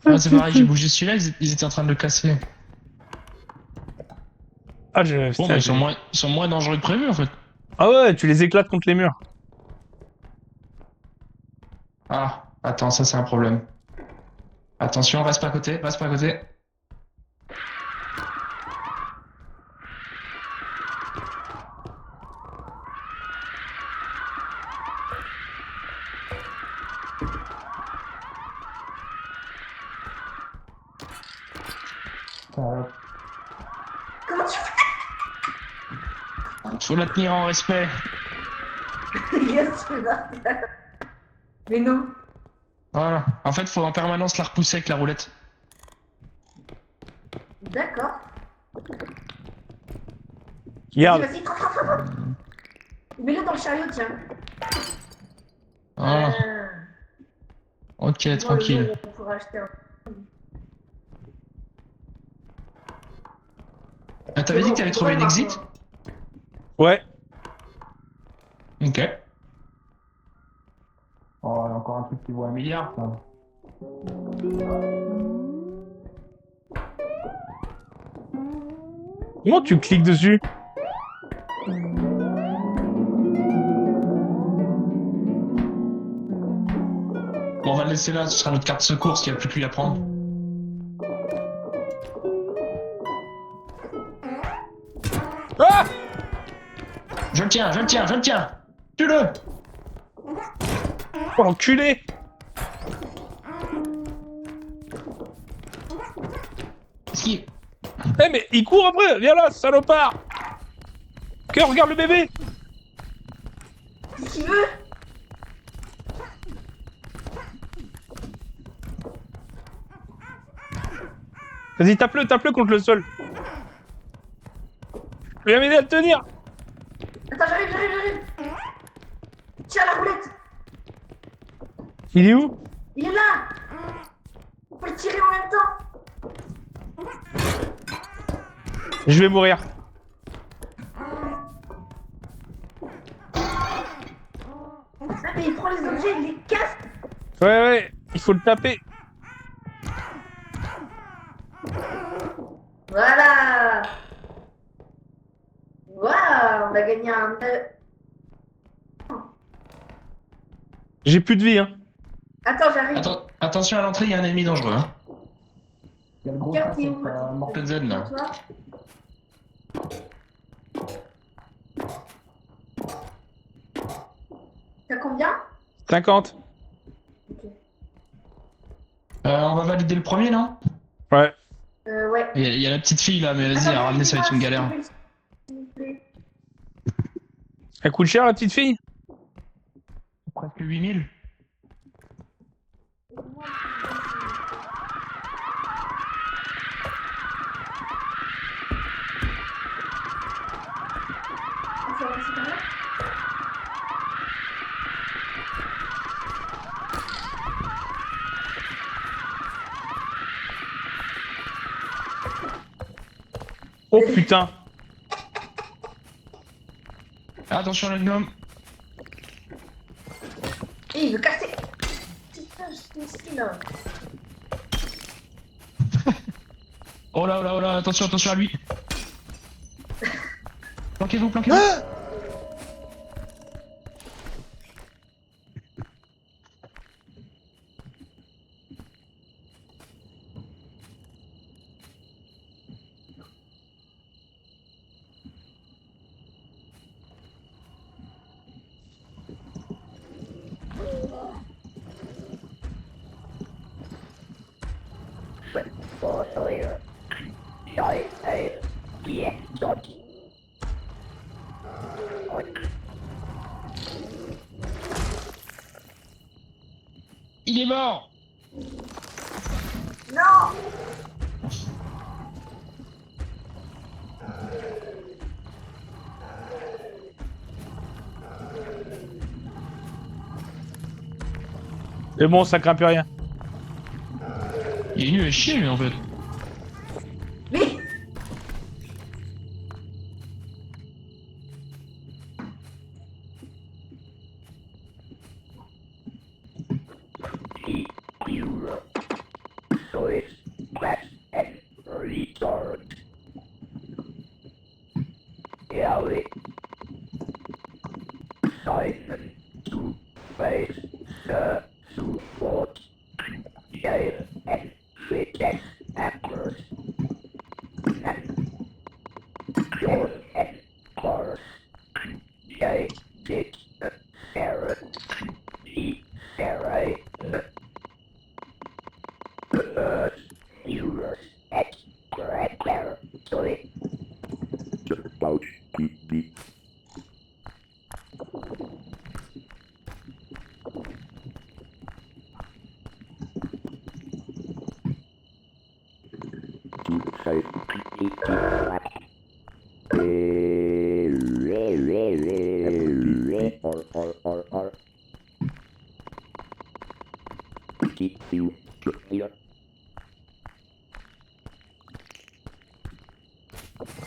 Ah, c'est pareil, j'ai bougé celui-là, ils étaient en train de le casser. Ah, Bon, putain, bah, ils sont moins dangereux que prévu en fait. Ah ouais, tu les éclates contre les murs. Ah, attends, ça c'est un problème. Attention, reste pas à côté, reste pas à côté. Faut la tenir en respect. Yes, c'est ça. Mais non. Voilà. En fait, faut en permanence la repousser avec la roulette. D'accord. Regarde. Vas-y, frappe. Mets-le dans le chariot, tiens. Voilà. Ok, Moi, le tranquille. jour où on pourra acheter un. Ah, t'avais dit que t'avais trouvé une exit? Ouais. Ok. Oh, il y a encore un truc qui vaut 1 milliard, ça. Comment tu cliques dessus? Bon, on va le laisser là, ce sera notre carte secours, parce qu'il n'y a plus que lui à prendre. Ah! Je le tiens. Tue-le! Oh, enculé! Qu'est-ce qu'il... Eh mais il court après! Viens là, salopard! Ok, regarde le bébé! Si tu veux. Vas-y, tape-le contre le sol. Viens m'aider à le tenir! Attends, j'arrive. Tiens la roulette. Il est où? Il est là. On peut le tirer en même temps. Je vais mourir. Ah, mais il prend les objets, il les casse. Ouais, il faut le taper. Voilà. Waouh, on a gagné un. J'ai plus de vie, hein. Attends, j'arrive. Attends, attention à l'entrée, il y a un ennemi dangereux. Hein. Il y a le gros Regarde, chat, t'es où, ça, attends. mort. PZ là. Toi. T'as combien? 50. On va valider le premier, non? Ouais. Ouais. Il y a la petite fille là, mais vas-y, à ramener, ça va être une galère. S'il vous plaît. Elle coûte cher, la petite fille? Presque 8000. On peut avancer par là? Oh putain. Attention le gnome. Et il veut casser. Putain, je suis ici là. Oh là, attention à lui. Planquez-vous. Il est mort. Non. Mais bon, ça craint plus rien. Il est nul à chier lui en fait. Mais.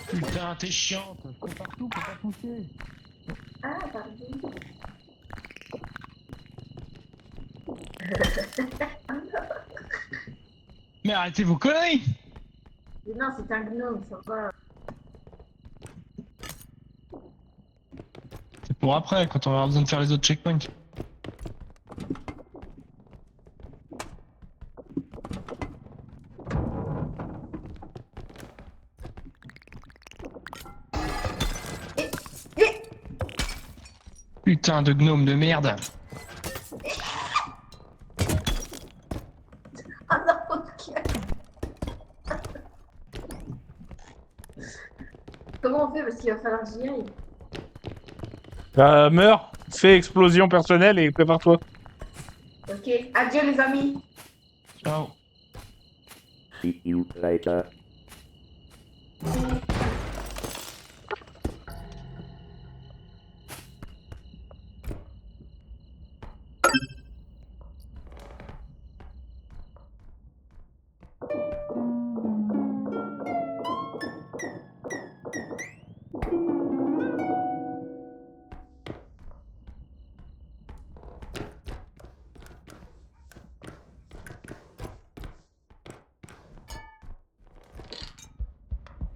Putain, t'es chiante. Faut partout, faut pas pousser. Ah, pardon. Mais arrêtez vos conneries. Mais non, c'est un gnome, ça va. C'est pour après, quand on va avoir besoin de faire les autres checkpoints. Putain de gnome de merde. Ah non, ok. Comment on fait? Parce qu'il va falloir que j'y aille. Meurs, fais explosion personnelle et prépare-toi. Ok, adieu les amis. Ciao. See you later.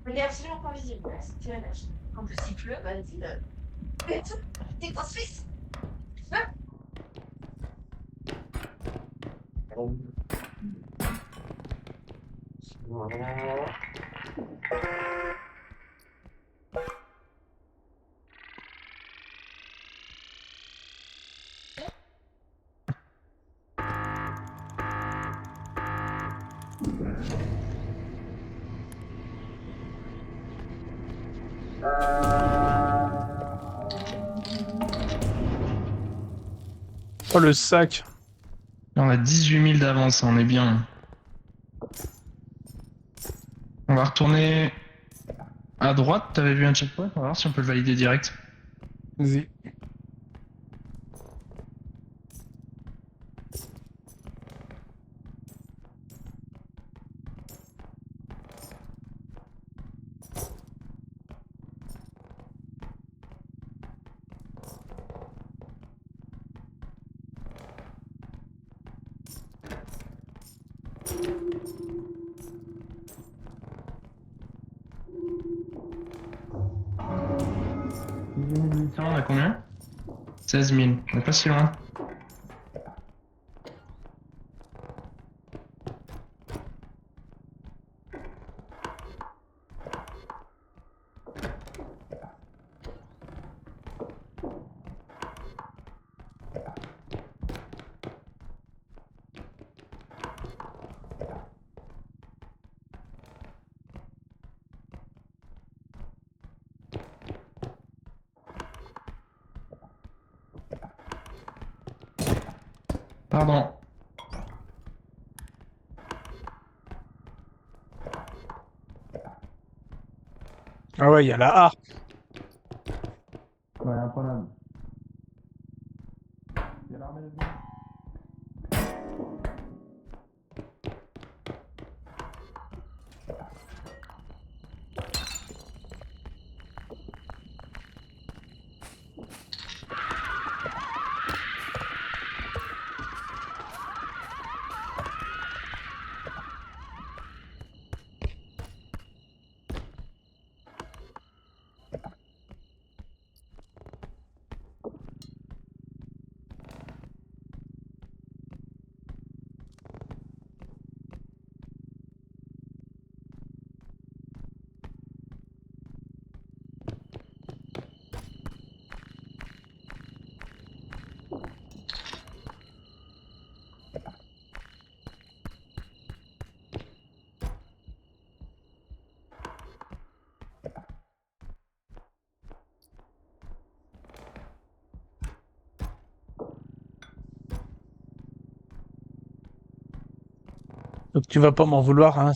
Mais il est absolument pas visible. C'est la neige. En plus, il pleut, vas-y. T'es en Suisse. Oh, le sac. On a 18 000 d'avance, on est bien. On va retourner à droite, t'avais vu un checkpoint, on va voir si on peut le valider direct. Vas-y. On a combien? 16 000, on est pas si loin. Pardon. Ah ouais, il y a la harpe. Ouais, un problème. Il y a l'armée de vie. Donc tu vas pas m'en vouloir, hein.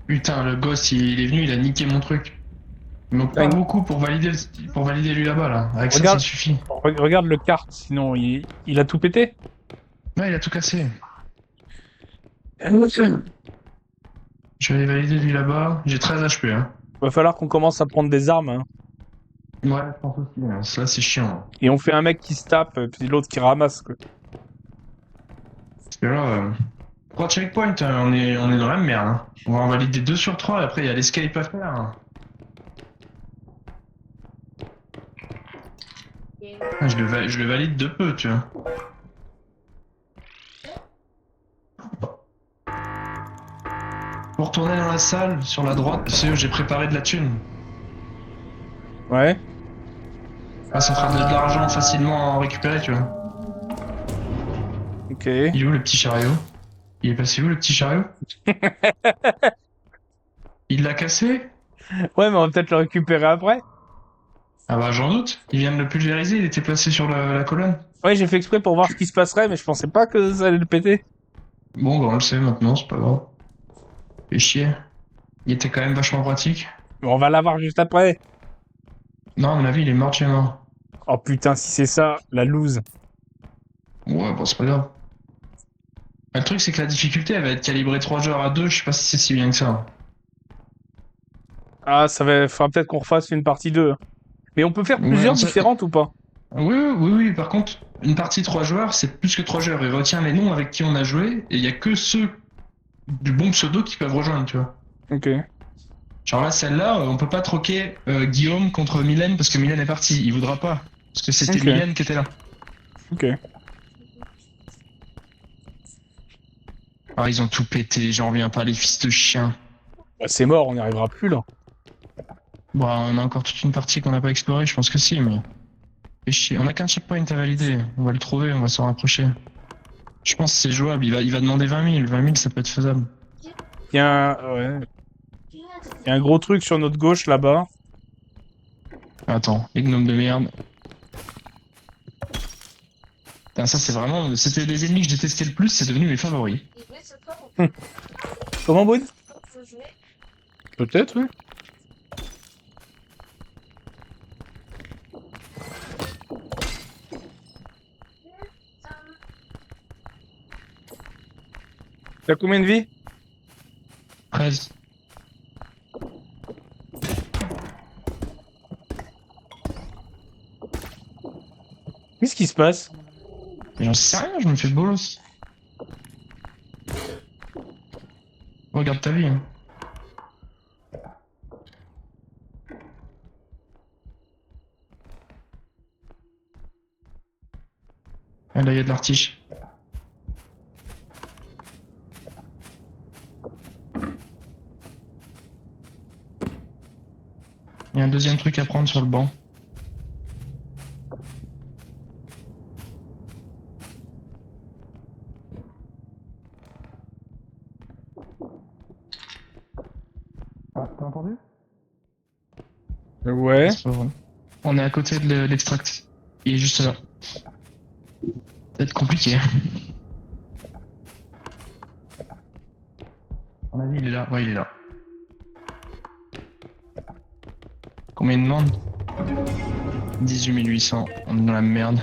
Putain, le gosse, il est venu, il a niqué mon truc. Il manque pas Ouais. beaucoup pour valider lui là-bas, là. Avec Regarde. ça suffit. Regarde le kart, sinon il a tout pété. Ouais, il a tout cassé. Je vais aller valider lui là-bas. J'ai 13 HP, hein. Va falloir qu'on commence à prendre des armes. Hein. Ouais, je pense aussi. Hein. Ça, c'est chiant. Et on fait un mec qui se tape, puis l'autre qui ramasse. Quoi. Parce que là, 3 checkpoints, on est dans la merde. Hein. On va en valider 2 sur 3 et après, il y a l'escape à faire. Hein. Ah, je le valide de peu, tu vois. Pour retourner dans la salle, sur la droite, c'est où j'ai préparé de la thune. Ouais. Ah, ça fera de l'argent facilement à en récupérer, tu vois. Ok. Il est où le petit chariot? Il est passé où le petit chariot? Il l'a cassé? Ouais, mais on va peut-être le récupérer après. Ah bah j'en doute. Il vient de le pulvériser, il était placé sur la colonne. Ouais, j'ai fait exprès pour voir ce qui se passerait, mais je pensais pas que ça allait le péter. Bon, bah on le sait maintenant, c'est pas grave. Fait chier. Il était quand même vachement pratique. Mais on va l'avoir juste après. Non, à mon avis, il est mort chez mort. Oh putain, si c'est ça, la loose. Ouais, bon, c'est pas grave. Le truc, c'est que la difficulté, elle va être calibrée 3 joueurs à 2, je sais pas si c'est si bien que ça. Ah, faudra peut-être qu'on refasse une partie 2. Mais on peut faire Ouais, plusieurs ça- différentes ou pas? Oui, par contre, une partie 3 joueurs, c'est plus que 3 joueurs. Il retient les noms avec qui on a joué, et il y a que ceux du bon pseudo qui peuvent rejoindre, tu vois. Ok. Genre là, celle-là, on peut pas troquer Guillaume contre Mylène parce que Mylène est partie. Il voudra pas. Parce que c'était Ok. Mylène qui était là. Ok. Ah, ils ont tout pété, j'en reviens pas, les fils de chiens. Bah, c'est mort, on n'y arrivera plus là. Bon, on a encore toute une partie qu'on n'a pas explorée, je pense que si, mais. Fait chier. On a qu'un checkpoint à valider. On va le trouver, on va s'en rapprocher. Je pense que c'est jouable, il va demander 20 000. 20 000, ça peut être faisable. Il y a un gros truc sur notre gauche là-bas. Attends, les gnomes de merde. Putain, ça c'est vraiment. C'était les ennemis que je détestais le plus, c'est devenu mes favoris. Comment, Brune? Peut-être, oui. T'as combien de vie? 13. Qu'est-ce qui se passe? Mais j'en sais rien, je me fais bolos. Regarde ta vie. Hein. Ah, là, il y a de l'artiche. Il y a un deuxième truc à prendre sur le banc. Ah, t'as entendu? Ouais. C'est pas vrai. On est à côté de l'extract. Il est juste là. Peut-être compliqué. À mon avis, il est là. Ouais, il est là. Combien il demande? 18 800. On est dans la merde.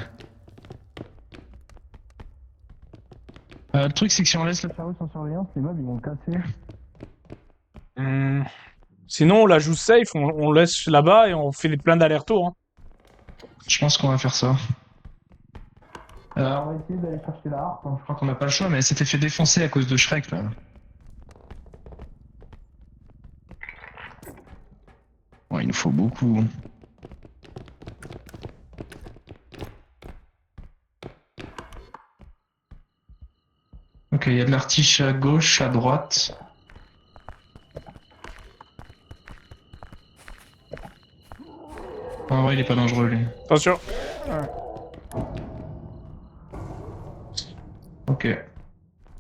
Le truc, c'est que si on laisse le Ferreux sans surveillance, les mobs ils vont le casser. Sinon, on la joue safe, on laisse là-bas et on fait plein d'allers-retours. Hein. Je pense qu'on va faire ça. On va essayer d'aller chercher la harpe. Je crois qu'on n'a pas le choix, mais elle s'était fait défoncer à cause de Shrek là. Ouais, il nous faut beaucoup. Ok, il y a de l'artiche à gauche, à droite. En vrai, il est pas dangereux lui. Attention. Ok.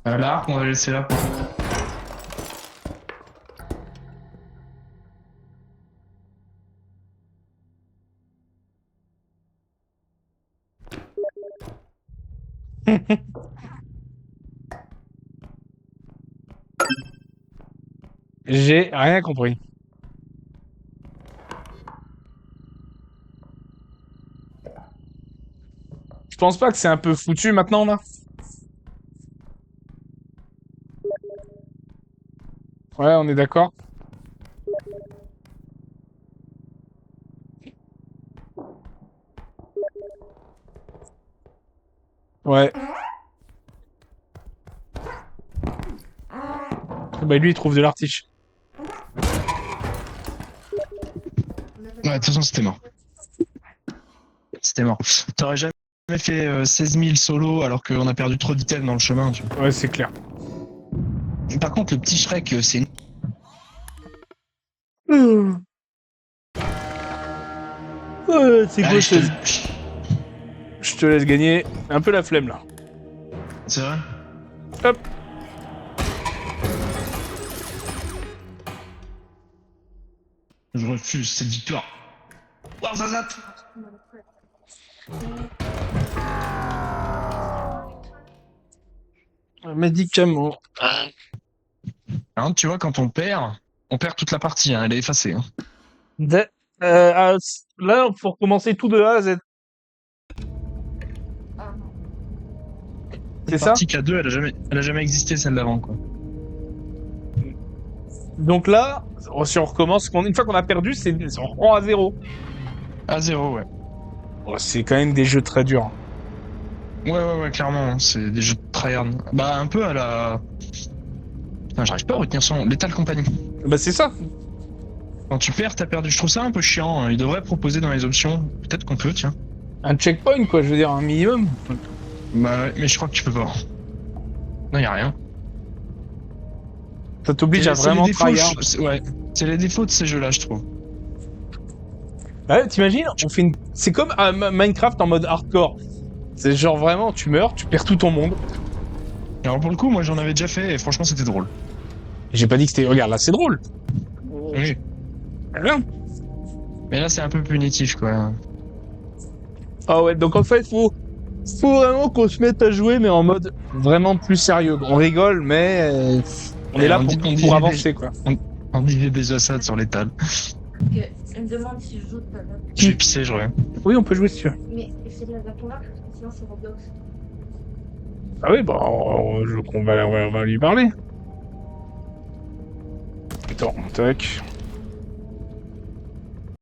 La harpe, on va la laisser là. J'ai rien compris. Je pense pas que c'est un peu foutu maintenant là. Ouais, on est d'accord. Ouais. Bah lui il trouve de l'artiche. Ouais, de toute façon, c'était mort. C'était mort. T'aurais jamais fait 16 000 solo alors qu'on a perdu trop d'items dans le chemin, tu vois. Ouais, c'est clair. Par contre, le petit Shrek, c'est... C'est Allez, quoi je te laisse gagner un peu la flemme là. C'est vrai? Hop. Je refuse cette victoire. Warzazat! Médicament. Hein, tu vois, quand on perd toute la partie, hein, elle est effacée. Hein. Là, faut recommencer tout de A à Z. Ah non. C'est ça? Partie K2, elle a jamais existé celle d'avant, quoi. Donc là, si on recommence, une fois qu'on a perdu, on reprend à 0. À 0, ouais. Oh, c'est quand même des jeux très durs. Ouais, clairement, hein, c'est des jeux de tryhard. Bah, un peu à la... Putain, j'arrive pas à retenir son nom. Lethal Company. Bah c'est ça. Quand tu perds, t'as perdu. Je trouve ça un peu chiant. Hein. Ils devraient proposer dans les options. Peut-être qu'on peut, tiens. Un checkpoint quoi, je veux dire, un minimum. Bah, ouais, mais je crois que tu peux pas. Non, y a rien. Ça t'oblige à C'est vraiment les défauts, tryhard. ouais, c'est les défauts de ces jeux-là, je trouve. Ouais, t'imagines, on fait une... C'est comme Minecraft en mode hardcore. C'est genre vraiment, tu meurs, tu perds tout ton monde. Alors pour le coup, moi j'en avais déjà fait et franchement c'était drôle. J'ai pas dit que c'était... Regarde, là c'est drôle. Oui. Rien. Mais là c'est un peu punitif quoi. Ah ouais, donc en fait, faut vraiment qu'on se mette à jouer, mais en mode vraiment plus sérieux. On rigole, mais on est là pour avancer, quoi. On disait déjà ça sur l'étal. Ok, elle me demande si je joue tout à l'heure. Je vais pisser, je reviens. Oui, on peut jouer dessus. Mais c'est de la version là, parce que sinon c'est Roblox. Ah oui, bah, on va lui parler. Attends, tac.